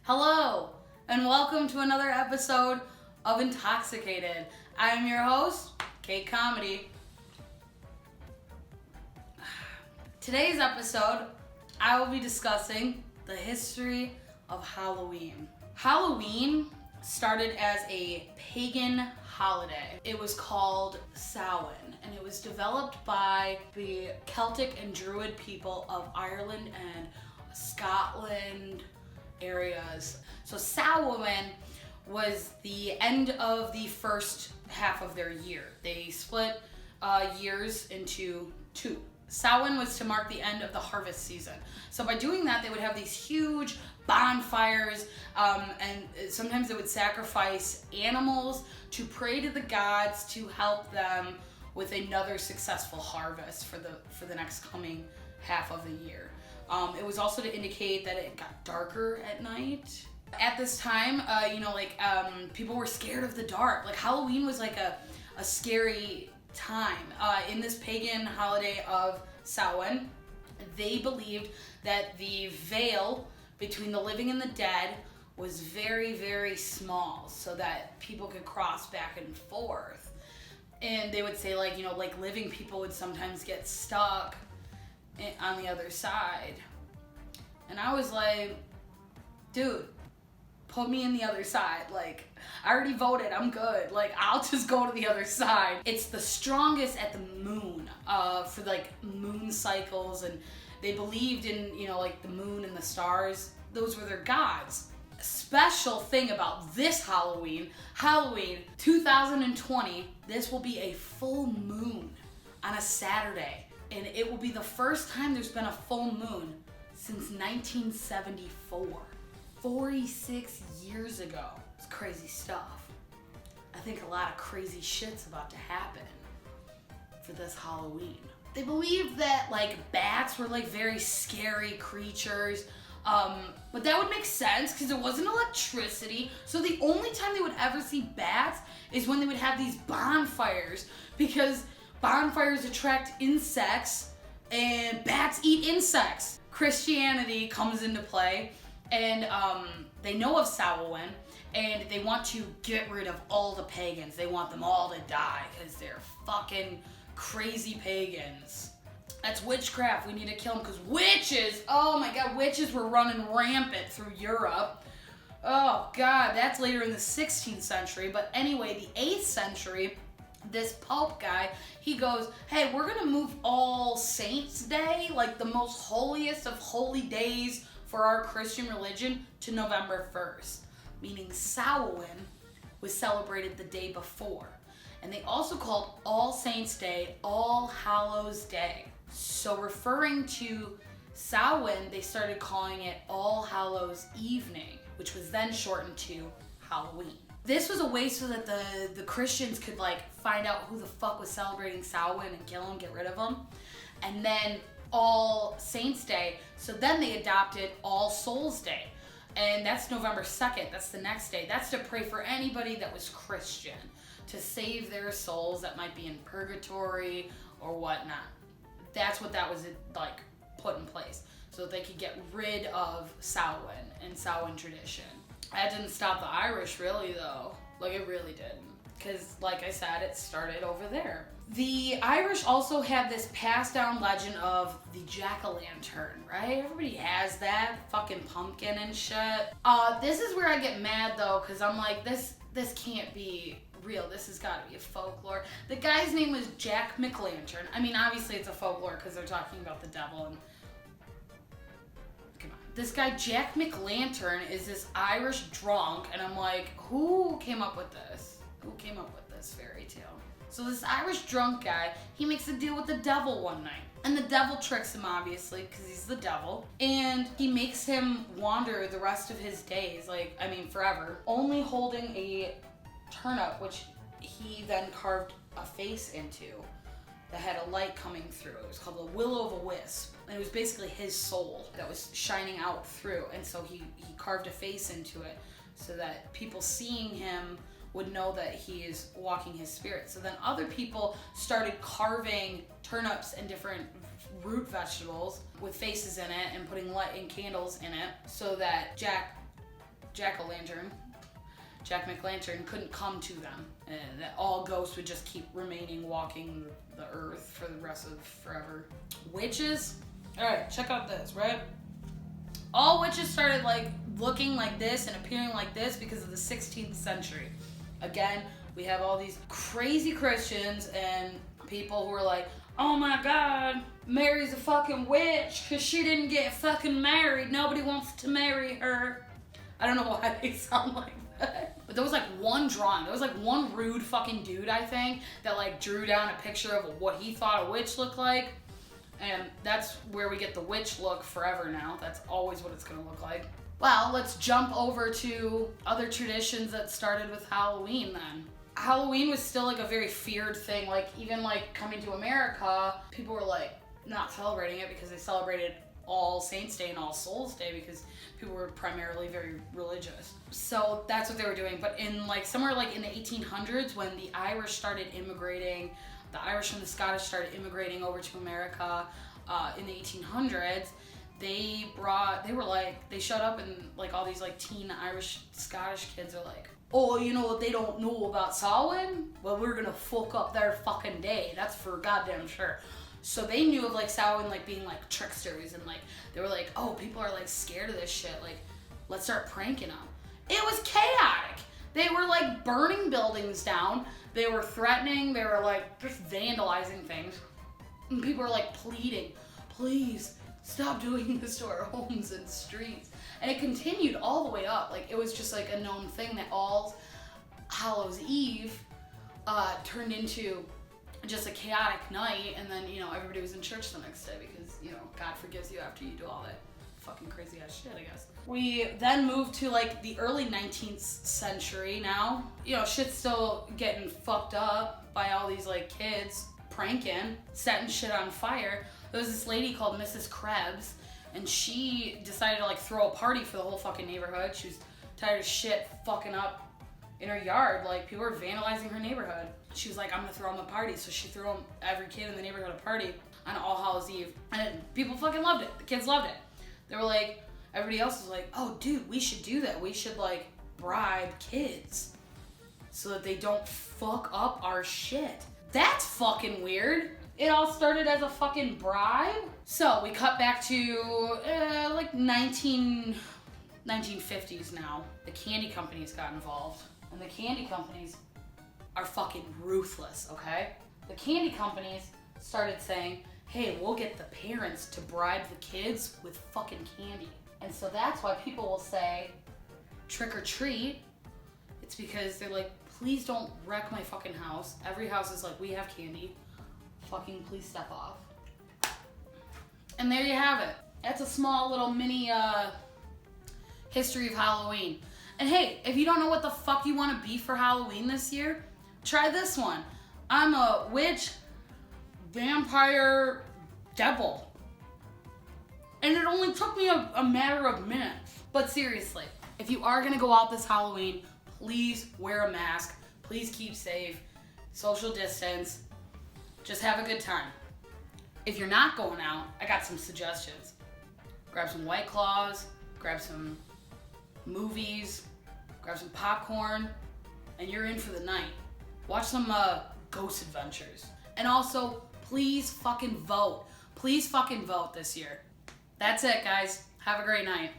Hello, and welcome to another episode of Intoxikated. I am your host, Kait Comedy. Today's episode, I will be discussing the history of Halloween. Halloween started as a pagan holiday. It was called Samhain, and it was developed by the Celtic and Druid people of Ireland and Scotland areas. So Samhain was the end of the first half of their year. They split years into two. Samhain was to mark the end of the harvest season. So by doing that, they would have these huge bonfires, and sometimes they would sacrifice animals to pray to the gods to help them with another successful harvest for the next coming half of the year. It was also to indicate that it got darker at night. At this time, people were scared of the dark. Like Halloween was like a scary time. In this pagan holiday of Samhain, they believed that the veil between the living and the dead was very, very small so that people could cross back and forth. And they would say like living people would sometimes get stuck on the other side. And I was like, dude, put me in the other side. Like, I already voted, I'm good. Like, I'll just go to the other side. It's the strongest at the moon, for like moon cycles, and they believed in, the moon and the stars. Those were their gods. A special thing about this Halloween 2020, this will be a full moon on a Saturday. And it will be the first time there's been a full moon since 1974. 46 years ago. It's crazy stuff. I think a lot of crazy shit's about to happen for this Halloween. They believed that bats were very scary creatures. But that would make sense because it wasn't electricity. So the only time they would ever see bats is when they would have these bonfires, because bonfires attract insects and bats eat insects. Christianity comes into play, and they know of Samhain, and they want to get rid of all the pagans. They want them all to die because they're fucking crazy pagans. That's witchcraft. We need to kill them because witches, oh my god, witches were running rampant through Europe. Oh god, that's later in the 16th century. But anyway, the 8th century, this Pope guy, he goes, hey, we're gonna move All Saints Day, like the most holiest of holy days for our Christian religion, to November 1st. Meaning Samhain was celebrated the day before. And they also called All Saints Day All Hallows Day. So referring to Samhain, they started calling it All Hallows Evening, which was then shortened to Halloween. This was a way so that the Christians could find out who the fuck was celebrating Samhain and kill them, get rid of them. And then All Saints Day, so then they adopted All Souls Day. And that's November 2nd, that's the next day. That's to pray for anybody that was Christian, to save their souls that might be in purgatory or whatnot. That's what that was put in place, so that they could get rid of Samhain and Samhain tradition. That didn't stop the Irish, really, though. It really didn't. Because, like I said, it started over there. The Irish also have this passed down legend of the jack-o'-lantern, right? Everybody has that fucking pumpkin and shit. This is where I get mad, though, because I'm like, this can't be real. This has got to be a folklore. The guy's name was Jack McLantern. I mean, obviously it's a folklore because they're talking about the devil and... This guy, Jack McLantern, is this Irish drunk, and I'm like, who came up with this? Who came up with this fairy tale? So this Irish drunk guy, he makes a deal with the devil one night. And the devil tricks him, obviously, because he's the devil. And he makes him wander the rest of his days, forever, only holding a turnip, which he then carved a face into that had a light coming through. It was called the Will-o'-the-Wisp. And it was basically his soul that was shining out through. And so he carved a face into it so that people seeing him would know that he is walking his spirit. So then other people started carving turnips and different root vegetables with faces in it and putting light and candles in it so that Jack jack-o'-lantern, Jack McLantern, couldn't come to them. And that all ghosts would just keep remaining walking the earth for the rest of forever. Witches? Alright, check out this, right? All witches started like looking like this and appearing like this because of the 16th century. Again, we have all these crazy Christians and people who are like, oh my God, Mary's a fucking witch because she didn't get fucking married. Nobody wants to marry her. I don't know why they sound like that. But there was like one drawing. There was like one rude fucking dude, I think, that like drew down a picture of what he thought a witch looked like. And that's where we get the witch look forever now. That's always what it's gonna look like. Well, let's jump over to other traditions that started with Halloween then. Halloween was still like a very feared thing. Like even like coming to America, people were like not celebrating it because they celebrated All Saints Day and All Souls Day because people were primarily very religious. So that's what they were doing. But in like somewhere like in the 1800s when the Irish started immigrating, the Irish and the Scottish started immigrating over to America in the 1800s, they showed up and like all these like teen Irish Scottish kids are like, oh, you know what they don't know about Samhain? Well, we're gonna fuck up their fucking day. That's for goddamn sure. So they knew of like Samhain like being like tricksters and like they were like, oh, people are like scared of this shit. Like, let's start pranking them. It was chaotic. They were like burning buildings down. They were threatening. They were like just vandalizing things. And people were like pleading, please stop doing this to our homes and streets. And it continued all the way up. Like it was just like a known thing that All Hallows Eve turned into just a chaotic night. And then, you know, everybody was in church the next day because, you know, God forgives you after you do all that fucking crazy ass shit, I guess. We then moved to like the early 19th century now. You know, shit's still getting fucked up by all these like kids pranking, setting shit on fire. There was this lady called Mrs. Krebs and she decided to like throw a party for the whole fucking neighborhood. She was tired of shit fucking up in her yard. Like people were vandalizing her neighborhood. She was like, I'm gonna throw them a party. So she threw every kid in the neighborhood a party on All Hallows Eve. And people fucking loved it. The kids loved it. They were like, everybody else was like, oh dude, we should do that. We should like bribe kids so that they don't fuck up our shit. That's fucking weird. It all started as a fucking bribe. So we cut back to like 1950s now. The candy companies got involved. And the candy companies are fucking ruthless, okay? The candy companies started saying, hey, we'll get the parents to bribe the kids with fucking candy. And so that's why people will say trick or treat. It's because they're like, please don't wreck my fucking house. Every house is like, we have candy. Fucking please step off. And there you have it. That's a small little mini history of Halloween. And hey, if you don't know what the fuck you want to be for Halloween this year, try this one. I'm a witch, vampire, devil. And it only took me a matter of minutes. But seriously, if you are gonna go out this Halloween, please wear a mask. Please keep safe. Social distance. Just have a good time. If you're not going out, I got some suggestions. Grab some White Claws, grab some movies, grab some popcorn, and you're in for the night. Watch some Ghost Adventures. And also, please fucking vote. Please fucking vote this year. That's it, guys. Have a great night.